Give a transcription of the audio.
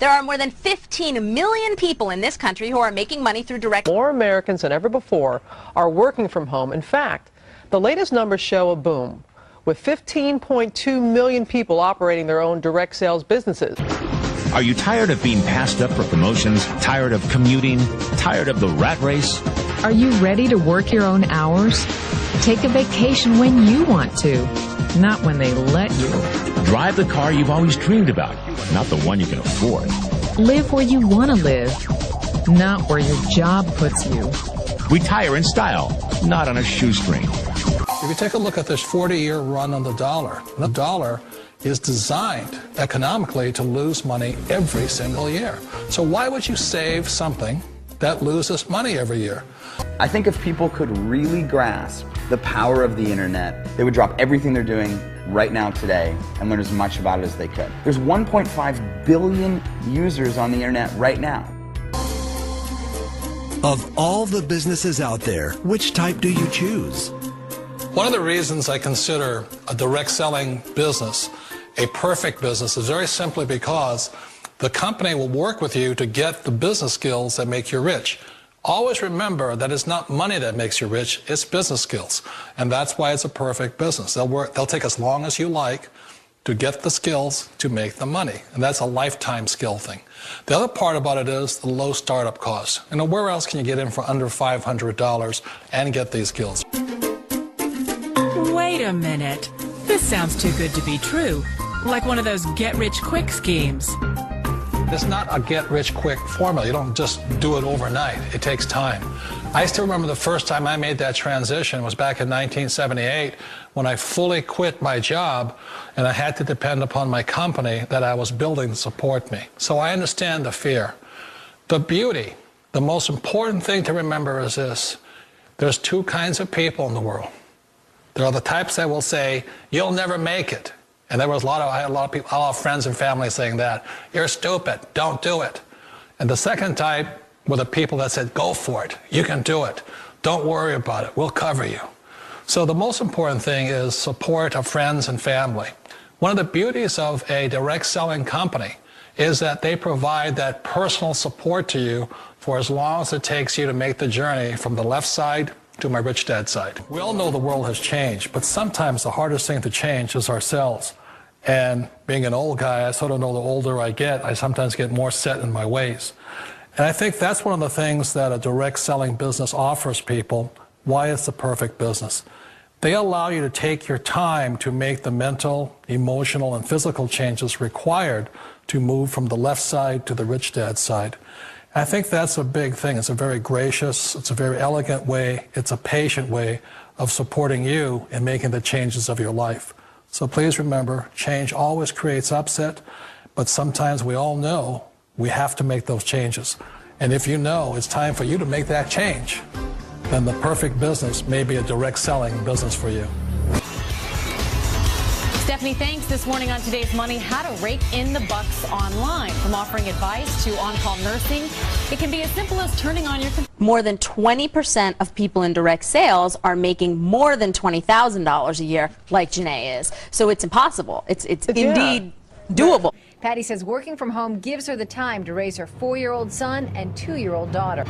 There are more than 15 million people in this country who are making money through direct. More Americans than ever before are working from home. In fact, the latest numbers show a boom, with 15.2 million people operating their own direct sales businesses. Are you tired of being passed up for promotions? Tired of commuting? Tired of the rat race? Are you ready to work your own hours? Take a vacation when you want to, not when they let you. Drive the car you've always dreamed about, not the one you can afford. Live where you want to live, not where your job puts you. Retire in style, not on a shoestring. If you take a look at this 40-year run on the dollar is designed economically to lose money every single year. So why would you save something that loses money every year? I think if people could really grasp the power of the internet, they would drop everything they're doing right now today and learn as much about it as they could. There's 1.5 billion users on the internet right now. Of all the businesses out there, which type do you choose? One of the reasons I consider a direct selling business a perfect business is very simply because the company will work with you to get the business skills that make you rich. Always remember that it's not money that makes you rich, it's business skills. And that's why it's a perfect business. They'll take as long as you like to get the skills to make the money. And that's a lifetime skill thing. The other part about it is the low startup cost. You know, where else can you get in for under $500 and get these skills? Wait a minute. This sounds too good to be true. Like one of those get-rich-quick schemes. It's not a get-rich-quick formula. You don't just do it overnight. It takes time. I still remember the first time I made that transition was back in 1978 when I fully quit my job and I had to depend upon my company that I was building to support me. So I understand the fear. The beauty, the most important thing to remember is this. There's two kinds of people in the world. There are the types that will say, you'll never make it. And there was I had a lot of people, a lot of friends and family saying that. You're stupid, don't do it. And the second type were the people that said, go for it, you can do it. Don't worry about it, we'll cover you. So the most important thing is support of friends and family. One of the beauties of a direct selling company is that they provide that personal support to you for as long as it takes you to make the journey from the left side to my rich dad side. We all know the world has changed, but sometimes the hardest thing to change is ourselves. And being an old guy, I sort of know the older I get, I sometimes get more set in my ways. And I think that's one of the things that a direct selling business offers people, why it's the perfect business. They allow you to take your time to make the mental, emotional, and physical changes required to move from the left side to the rich dad side. I think that's a big thing. It's a very gracious, it's a very elegant way, it's a patient way of supporting you in making the changes of your life. So please remember, change always creates upset, but sometimes we all know we have to make those changes. And if you know it's time for you to make that change, then the perfect business may be a direct selling business for you. Stephanie, thanks this morning on Today's Money, how to rake in the bucks online. From offering advice to on-call nursing, it can be as simple as turning on your computer. More than 20% of people in direct sales are making more than $20,000 a year, like Janae is. So it's impossible. It's indeed doable. Patty says working from home gives her the time to raise her 4-year-old son and 2-year-old daughter.